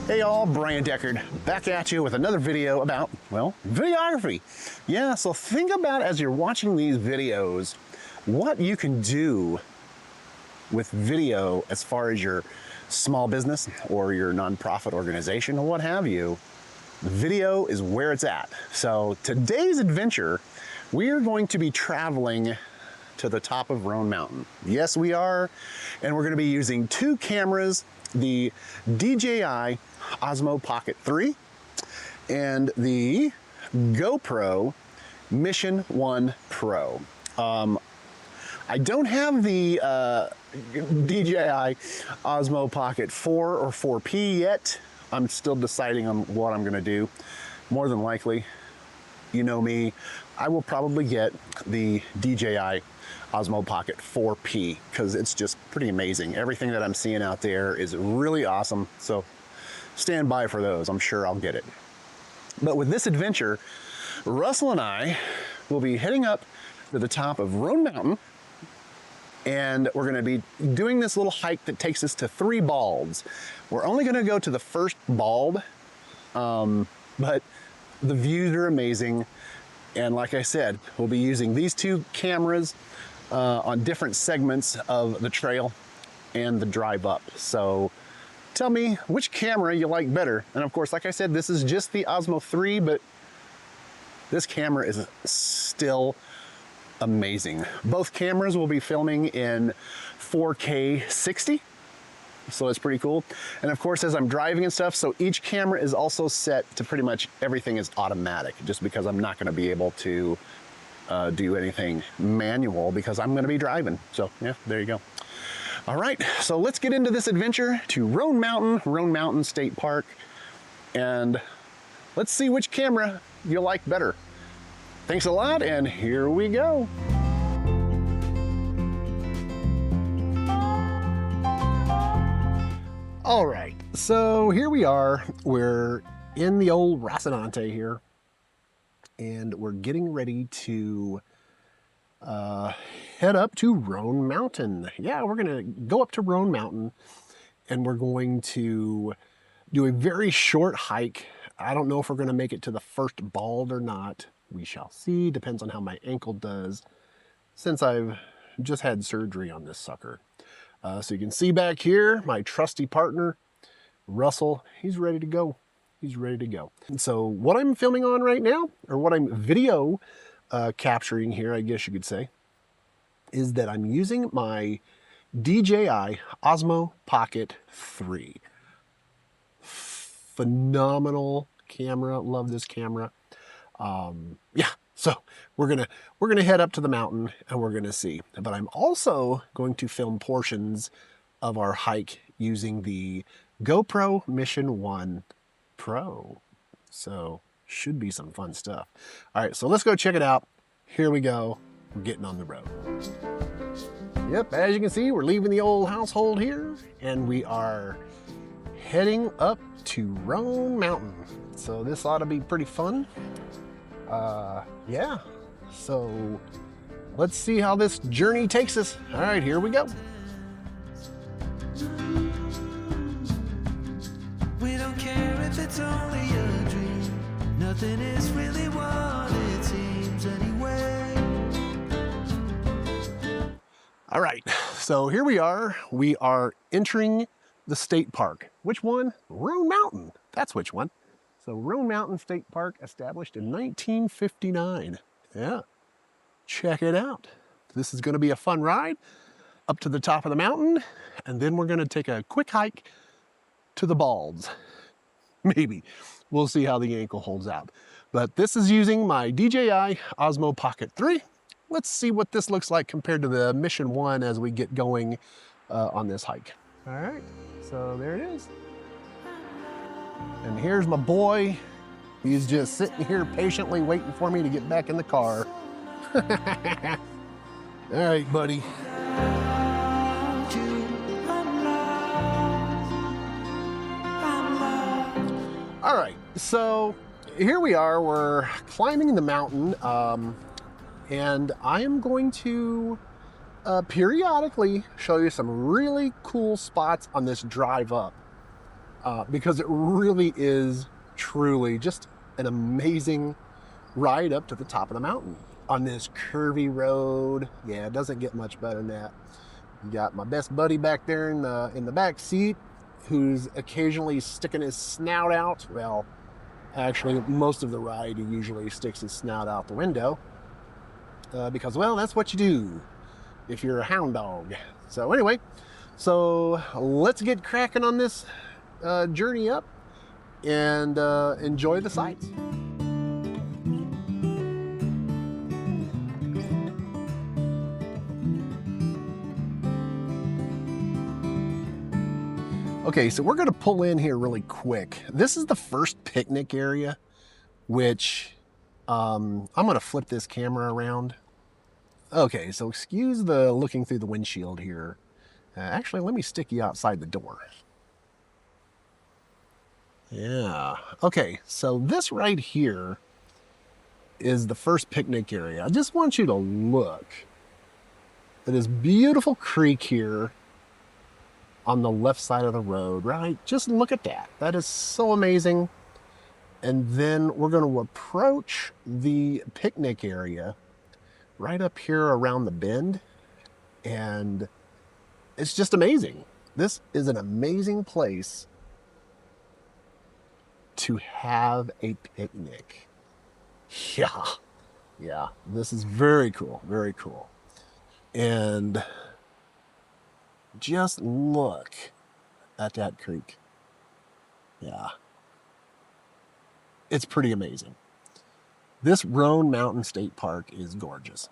Hey y'all, Brian Deckard back at you with another video about, well, videography. Yeah, so think about as you're watching these videos, what you can do with video as far as your small business or your nonprofit organization or what have you. Video is where it's at. So today's adventure, we are going to be traveling to the top of Roan Mountain. Yes, we are. And we're going to be using two cameras, the DJI Osmo Pocket 3 and the GoPro Mission 1 Pro. I don't have the DJI Osmo Pocket 4 or 4P yet. I'm still deciding on what I'm going to do. More than likely, you know me, I will probably get the DJI Osmo Pocket 4P because it's just pretty amazing. Everything that I'm seeing out there is really awesome. So stand by for those. I'm sure I'll get it. But with this adventure, Russell and I will be heading up to the top of Roan Mountain, and we're going to be doing this little hike that takes us to 3 balds. We're only going to go to the first bald, but the views are amazing. And like I said, we'll be using these two cameras on different segments of the trail and the drive up. So tell me which camera you like better. And of course, like I said, this is just the Osmo 3, but this camera is still amazing. Both cameras will be filming in 4K 60. So it's pretty cool. And of course, as I'm driving and stuff, so each camera is also set to pretty much everything is automatic, just because I'm not going to be able to do anything manual because I'm going to be driving. So yeah, there you go. All right, so let's get into this adventure to Roan Mountain State Park, and let's see which camera you like better. Thanks a lot, and here we go. All right, so here we are. We're in the old Rocinante here, and we're getting ready to head up to Roan Mountain. Yeah, we're gonna go up to Roan Mountain, and we're going to do a very short hike. I don't know if we're gonna make it to the first bald or not. We shall see, depends on how my ankle does, since I've just had surgery on this sucker. So you can see back here, my trusty partner, Russell, he's ready to go. He's ready to go. And so what I'm filming on right now, or what I'm video capturing here, I guess you could say, is that I'm using my DJI Osmo Pocket 3. Phenomenal camera, love this camera. Yeah, so we're gonna head up to the mountain and we're gonna see. But I'm also going to film portions of our hike using the GoPro Mission 1 Pro. So should be some fun stuff. All right, so let's go check it out. Here we go. We're getting on the road. Yep, as you can see, we're leaving the old household here and we are heading up to Roan Mountain. So this ought to be pretty fun. Yeah, so let's see how this journey takes us. All right, here we go. We don't care if it's only a dream. Nothing is really what it seems anyway. All right, so here we are. We are entering the state park. Which one? Roan Mountain. That's which one. So Roan Mountain State Park, established in 1959. Yeah, check it out. This is going to be a fun ride up to the top of the mountain, and then we're going to take a quick hike to the balds. Maybe. We'll see how the ankle holds out. But this is using my DJI Osmo Pocket 3. Let's see what this looks like compared to the Mission 1 as we get going on this hike. All right, so there it is. And here's my boy. He's just sitting here patiently waiting for me to get back in the car. All right, buddy. All right, so here we are. We're climbing the mountain, and I am going to periodically show you some really cool spots on this drive up. because it really is truly just an amazing ride up to the top of the mountain on this curvy road. Yeah, it doesn't get much better than that. You got my best buddy back there in the back seat, who's occasionally sticking his snout out. Well, actually, most of the ride he usually sticks his snout out the window because, well, that's what you do if you're a hound dog. So anyway, so let's get cracking on this journey up and enjoy the sights. Okay, so we're gonna pull in here really quick. This is the first picnic area, which I'm gonna flip this camera around. Okay, so excuse the looking through the windshield here. Actually, let me stick you outside the door. Yeah, okay, so this right here is the first picnic area. I just want you to look at this beautiful creek here on the left side of the road, right? Just look at that. That is so amazing. And then we're going to approach the picnic area right up here around the bend. And it's just amazing. This is an amazing place to have a picnic. Yeah, this is very cool, very cool. And just look at that creek. Yeah. It's pretty amazing. This Roan Mountain State Park is gorgeous.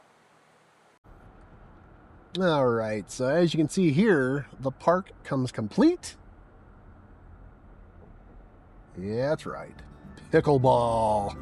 All right, so as you can see here, the park comes complete. Yeah, that's right. Pickleball.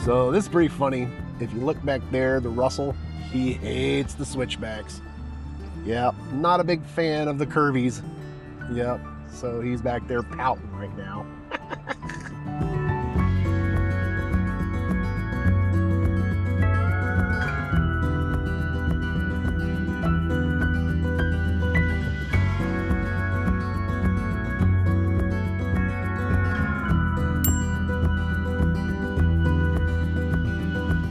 So this is pretty funny. If you look back there, the Russell, he hates the switchbacks. Yep, not a big fan of the curvies. Yep, so he's back there pouting right now.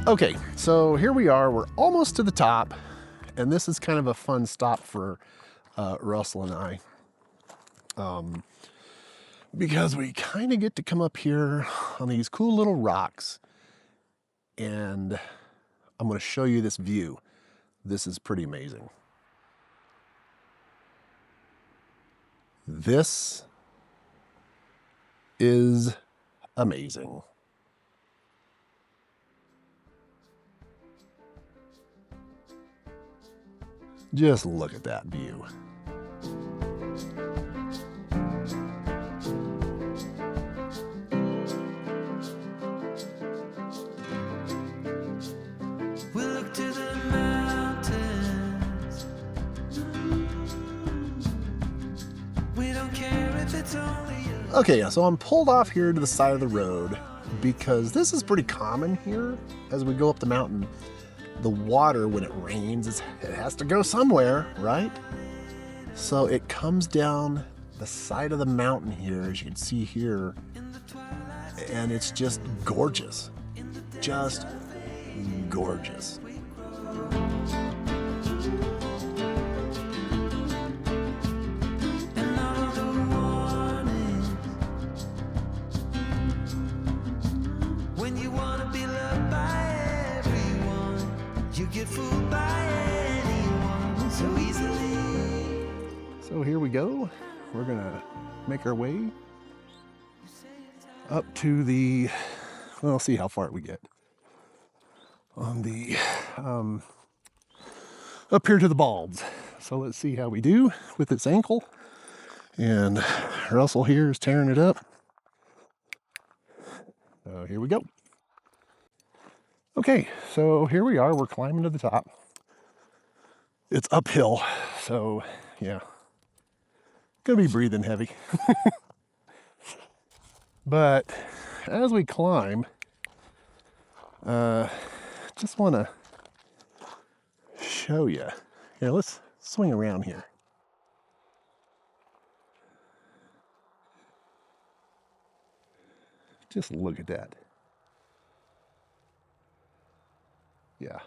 Okay, so here we are. We're almost to the top, and this is kind of a fun stop for Russell and I, because we kind of get to come up here on these cool little rocks, and I'm going to show you this view. This is pretty amazing. This is amazing. Just look at that view. We look to the mountains. We don't care if it's only a... Okay, so I'm pulled off here to the side of the road because this is pretty common here as we go up the mountain. The water, when it rains, it has to go somewhere, right? So it comes down the side of the mountain here, as you can see here, and it's just gorgeous. Just gorgeous. And all the warnings. When you wanna be loved by everyone, you get fooled by anyone so easily. So here we go. We're gonna make our way up to the, well, see how far we get on the, up here to the balds. So let's see how we do with this ankle. And Russell here is tearing it up. So here we go. Okay, so here we are. We're climbing to the top. It's uphill, so yeah. Gonna be breathing heavy. But as we climb, just want to show you. Here, let's swing around here. Just look at that. Yeah.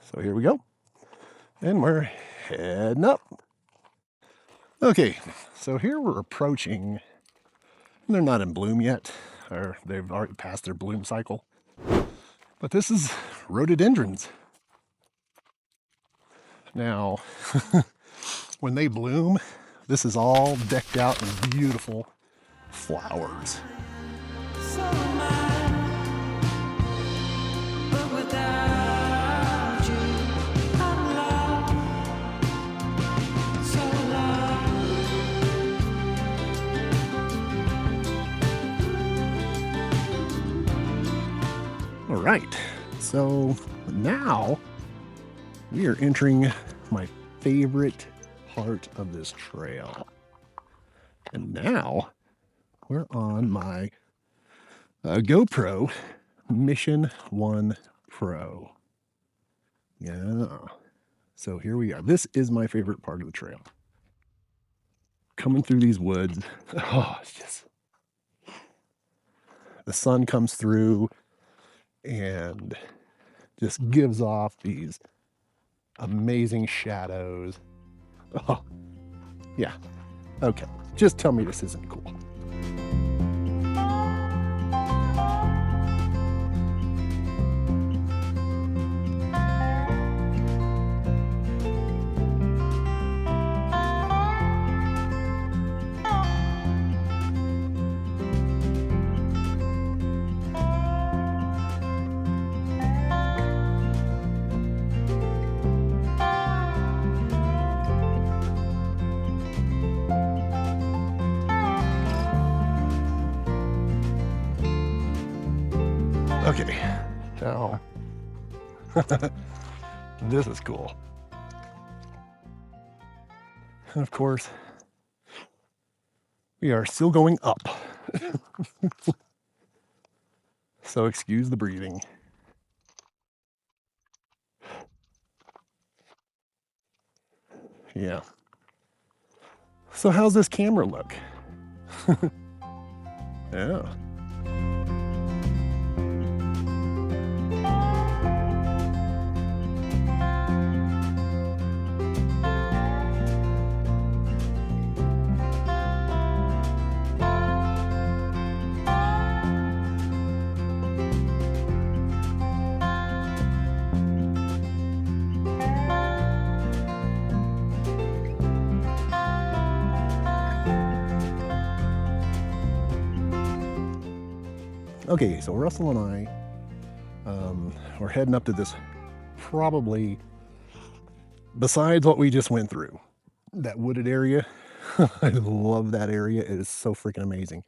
So here we go. And we're heading up. Okay, so here we're approaching, they're not in bloom yet, or they've already passed their bloom cycle. But this is rhododendrons. Now, when they bloom, this is all decked out in beautiful flowers. So am I, but without you, I'm lost, so lost. All right, so now we are entering my favorite part of this trail. And now we're on my GoPro Mission 1 Pro. Yeah. So here we are. This is my favorite part of the trail. Coming through these woods. Oh, it's just... The sun comes through and just gives off these amazing shadows. Oh, yeah. Okay. Just tell me this isn't cool. Okay, now, this is cool. And of course, we are still going up. So excuse the breathing. Yeah. So how's this camera look? Yeah. Okay, so Russell and I we're heading up to this, probably, besides what we just went through, that wooded area. I love that area. It is so freaking amazing.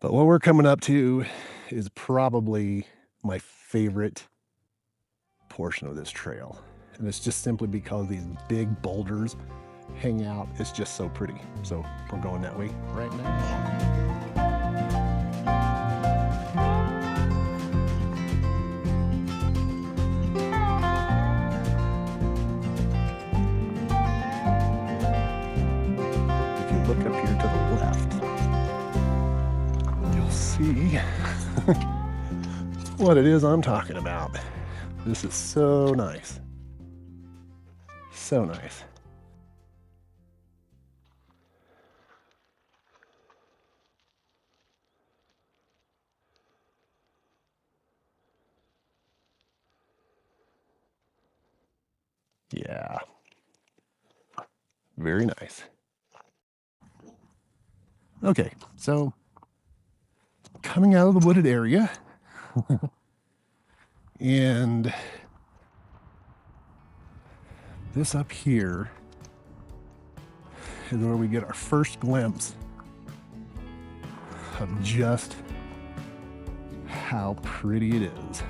But what we're coming up to is probably my favorite portion of this trail. And it's just simply because these big boulders hang out. It's just so pretty. So we're going that way right now. Look up here to the left, you'll see what it is I'm talking about. This is so nice. So nice. Yeah. Very nice. Okay, so coming out of the wooded area, and This up here is where we get our first glimpse of just how pretty it is.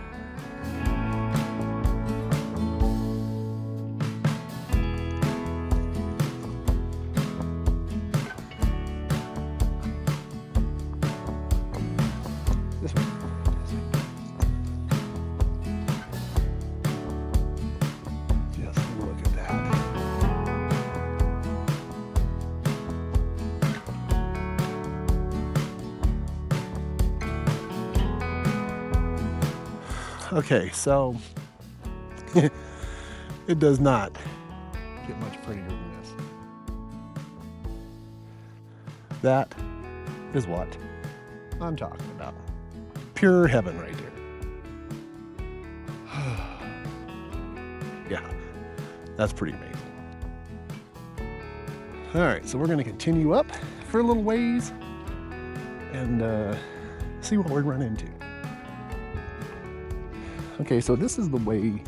This one. Just look at that. Okay, so it does not get much prettier than this. That is what I'm talking about. Pure heaven right there. Yeah, that's pretty amazing. All right, so we're going to continue up for a little ways and see what we run into. Okay, so this is the way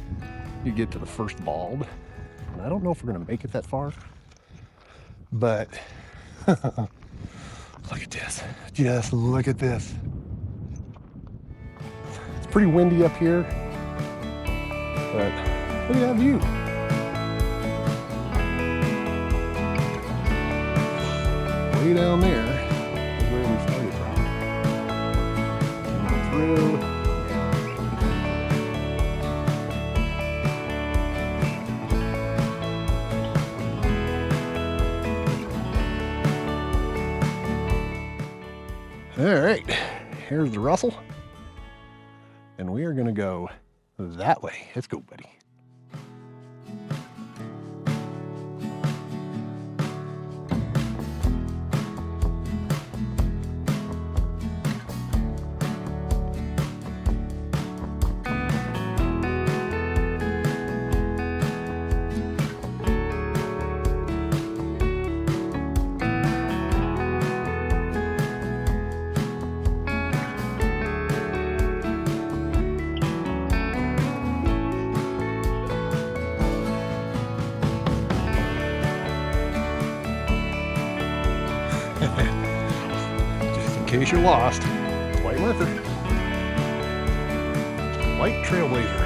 you get to the first bulb. And I don't know if we're gonna make it that far, but look at this. Just look at this. It's pretty windy up here, but look at that view. Way down there is where we started from. Coming through. All right, here's the Russell, and we are gonna go that way. Let's go, buddy. Just in case you're lost, white marker, white trailblazer.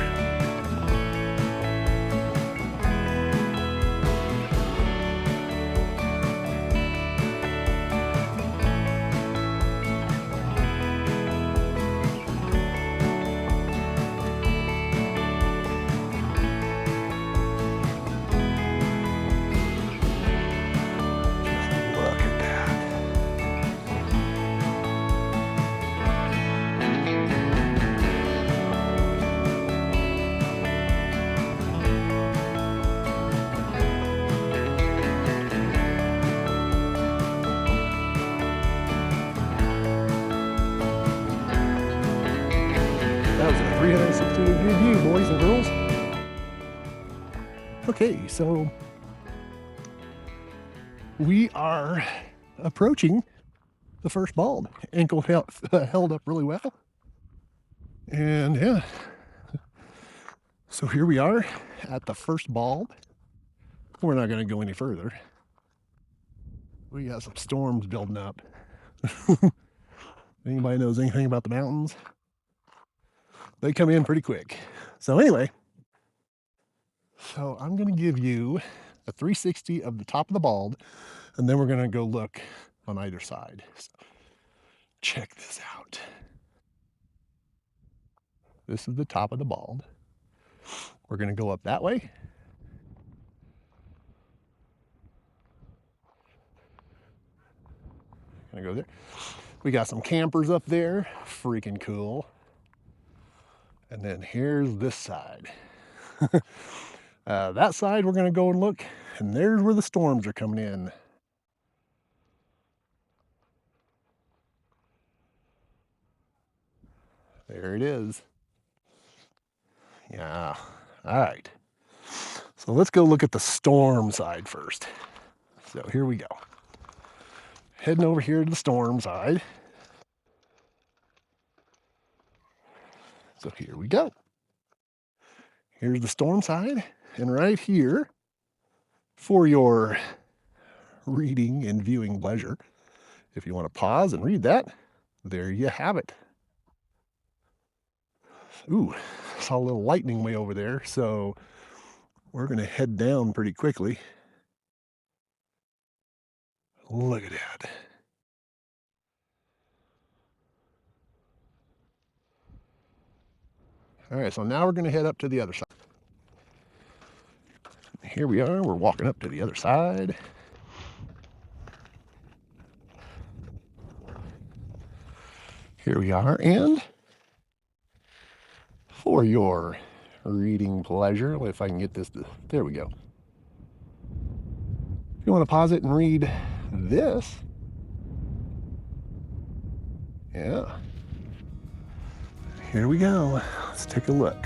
That was a 360-degree view, boys and girls. Okay, so we are approaching the first bulb. Ankle held up really well. And yeah, so here we are at the first bulb. We're not going to go any further. We got some storms building up. Anybody knows anything about the mountains? They come in pretty quick. So anyway, so I'm going to give you a 360 of the top of the bulb, and then we're going to go look on either side. So check this out. This is the top of the bulb. We're going to go up that way. Gonna go there. We got some campers up there. Freaking cool. And then here's this side. That side we're gonna go and look, and there's where the storms are coming in. There it is. Yeah, all right. So let's go look at the storm side first. So here we go. Heading over here to the storm side. So here we go. Here's the storm side, and right here for your reading and viewing pleasure. If you want to pause and read that, there you have it. Ooh, saw a little lightning way over there, so we're going to head down pretty quickly. Look at that. All right, so now we're going to head up to the other side. Here we are, we're walking up to the other side. Here we are, and for your reading pleasure, if I can get this to, there we go. If you want to pause it and read this, yeah. Here we go. Let's take a look.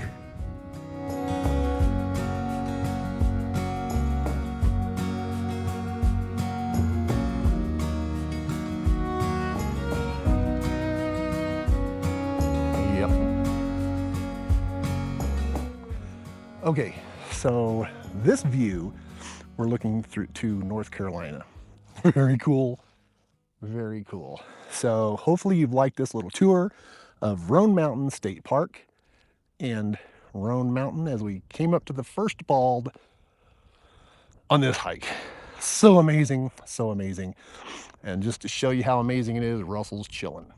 Yep. Okay, so this view, we're looking through to North Carolina. Very cool. Very cool. So hopefully you've liked this little tour of Roan Mountain State Park and Roan Mountain as we came up to the first bald on this hike. So amazing, so amazing. And just to show you how amazing it is, Russell's chilling.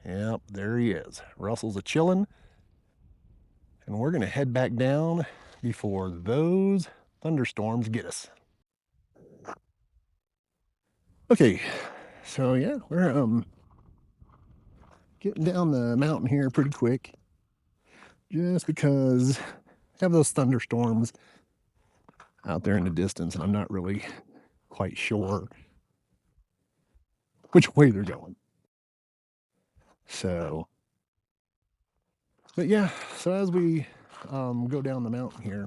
Yep, there he is. Russell's a chilling. And we're gonna head back down before those thunderstorms get us. Okay, so yeah, we're getting down the mountain here pretty quick, just because I have those thunderstorms out there in the distance, and I'm not really quite sure which way they're going. So, but yeah, so as we go down the mountain here,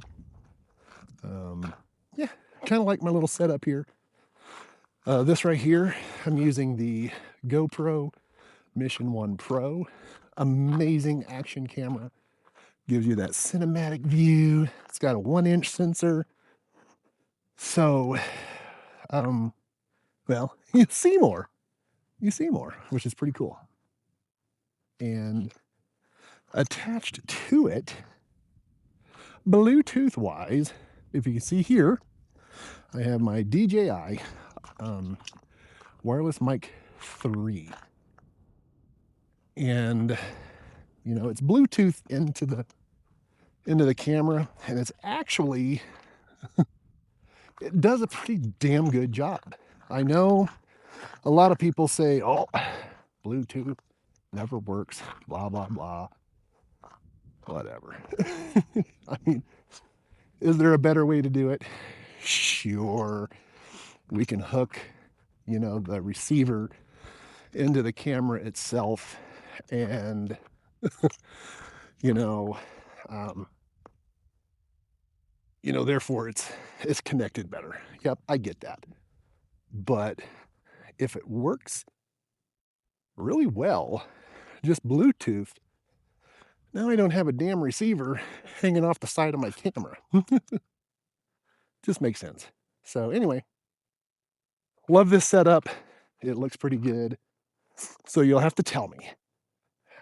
yeah, kind of like my little setup here. This right here, I'm using the GoPro Mission 1 Pro. Amazing action camera. Gives you that cinematic view. It's got a 1-inch sensor. So, well, you see more. You see more, which is pretty cool. And attached to it, Bluetooth-wise, if you can see here, I have my DJI wireless mic 3. And you know, it's Bluetooth into the camera, and it's actually it does a pretty damn good job. I know a lot of people say, oh, Bluetooth never works, blah blah blah, whatever. I mean, is there a better way to do it? Sure. We can hook, you know, the receiver into the camera itself, and you know, therefore it's connected better. Yep, I get that. But if it works really well, just Bluetooth, now I don't have a damn receiver hanging off the side of my camera. Just makes sense. So anyway, love this setup. It looks pretty good. So you'll have to tell me,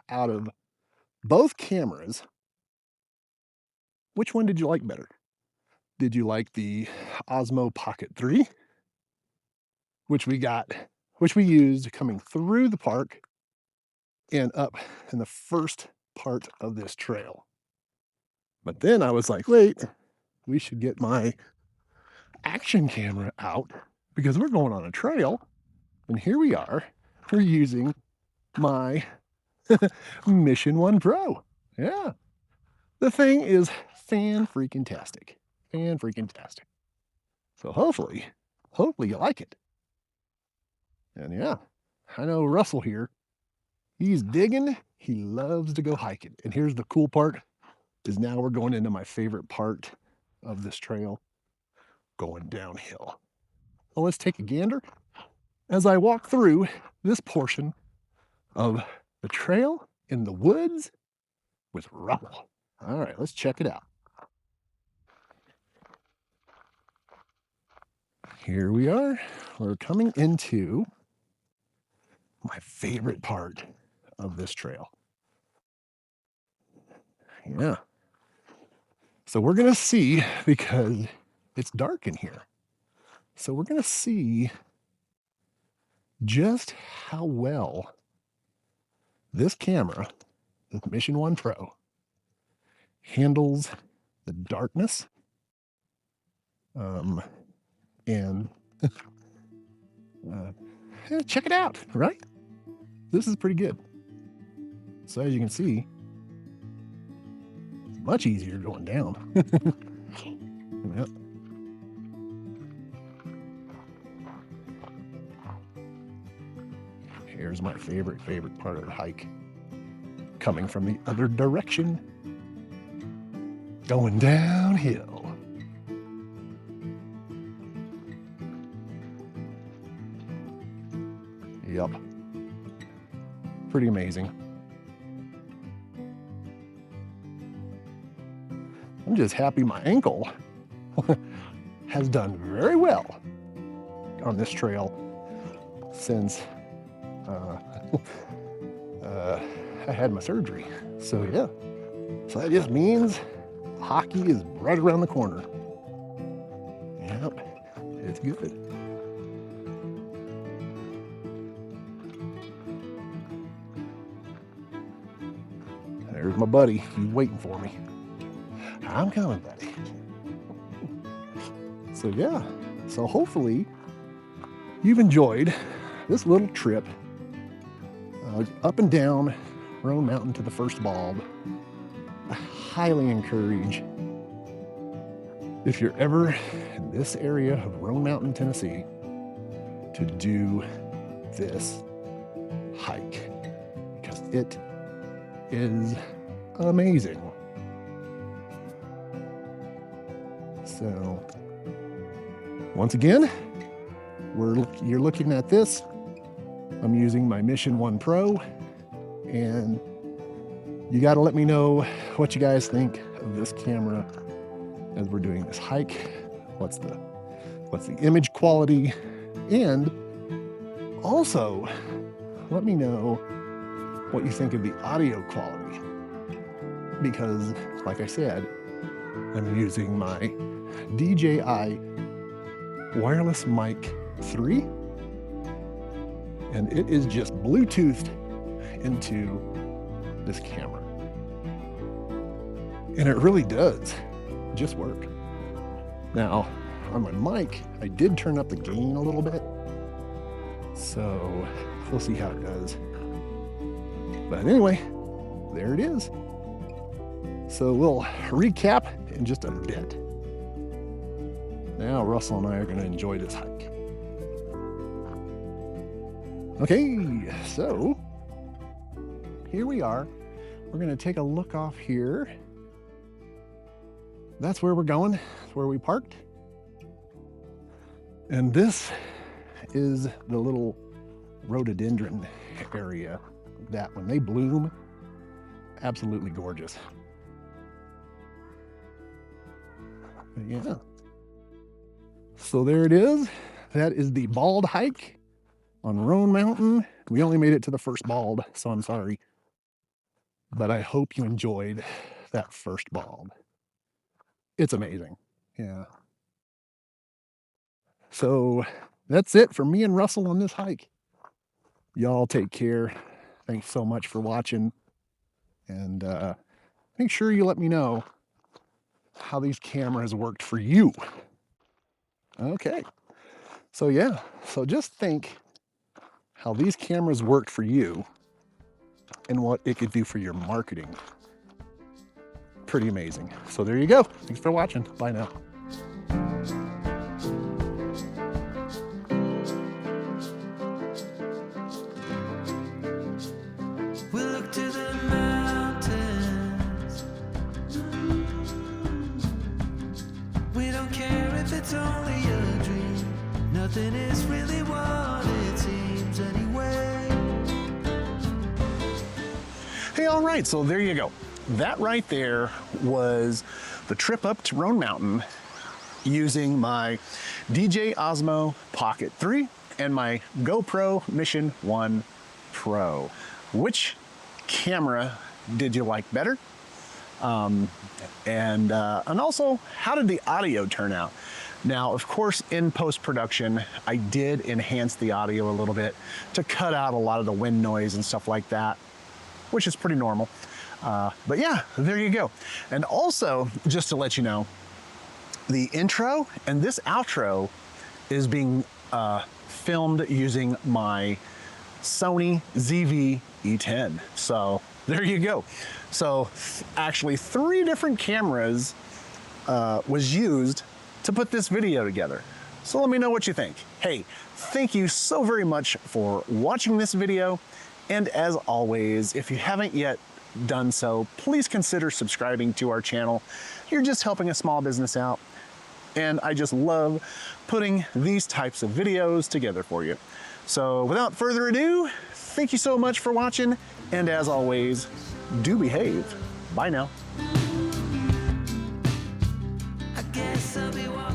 out of both cameras, which one did you like better? Did you like the Osmo Pocket 3, which we used coming through the park and up in the first part of this trail? But then I was like, wait, we should get my action camera out because we're going on a trail. And here we are, we're using my Mission 1 Pro. Yeah. The thing is fan-freaking-tastic. Fan-freaking-tastic. So hopefully you like it. And yeah, I know Russell here, he's digging. He loves to go hiking. And here's the cool part, is now we're going into my favorite part of this trail, going downhill. Well, let's take a gander as I walk through this portion of the trail in the woods with Russell. All right, let's check it out. Here we are. We're coming into my favorite part of this trail. Yeah. So we're going to see, because it's dark in here. So we're going to see just how well this camera, the Mission 1 Pro, handles the darkness. And check it out, right? This is pretty good. So as you can see, it's much easier going down. Yep. Here's my favorite part of the hike. Coming from the other direction. Going downhill. Yep. Pretty amazing. I'm just happy my ankle has done very well on this trail since I had my surgery. So yeah, so that just means hockey is right around the corner. Yep, it's good. There's my buddy. He's waiting for me. I'm coming, buddy. So yeah, so hopefully you've enjoyed this little trip up and down Roan Mountain to the first bulb. I highly encourage, if you're ever in this area of Roan Mountain, Tennessee, to do this hike, because it is amazing. So once again, you're looking at this. I'm using my Mission 1 Pro, and you got to let me know what you guys think of this camera as we're doing this hike. What's the image quality, and also let me know what you think of the audio quality, because like I said, I'm using my DJI wireless mic 3, and it is just Bluetoothed into this camera, and it really does just work. Now on my mic, I did turn up the gain a little bit, so we'll see how it does. But anyway, there it is. So we'll recap in just a bit. Now Russell and I are going to enjoy this hike. Okay, so here we are. We're going to take a look off here. That's where we're going. That's where we parked. And this is the little rhododendron area that when they bloom, absolutely gorgeous. But yeah. So there it is. That is the bald hike on Roan Mountain. We only made it to the first bald, so I'm sorry. But I hope you enjoyed that first bald. It's amazing. Yeah. So that's it for me and Russell on this hike. Y'all take care. Thanks so much for watching. And make sure you let me know how these cameras worked for you. Okay. So yeah, so just think how these cameras worked for you and what it could do for your marketing. Pretty amazing. So there you go. Thanks for watching. Bye now. We look to the mountains. We don't care if it's only a dream. Nothing is really what it seems anyway. Hey, all right, so there you go. That right there was the trip up to Roan Mountain using my DJI Osmo Pocket 3 and my GoPro Mission 1 Pro. Which camera did you like better? And also, how did the audio turn out? Now, of course, in post-production, I did enhance the audio a little bit to cut out a lot of the wind noise and stuff like that, which is pretty normal. But yeah, there you go. And also, just to let you know, the intro and this outro is being filmed using my Sony ZV-E10. So there you go. So actually 3 different cameras was used to put this video together. So let me know what you think. Hey, thank you so very much for watching this video. And as always, if you haven't yet done so, please consider subscribing to our channel. You're just helping a small business out. And I just love putting these types of videos together for you. So without further ado, thank you so much for watching. And as always, do behave. Bye now. I guess I'll be walking.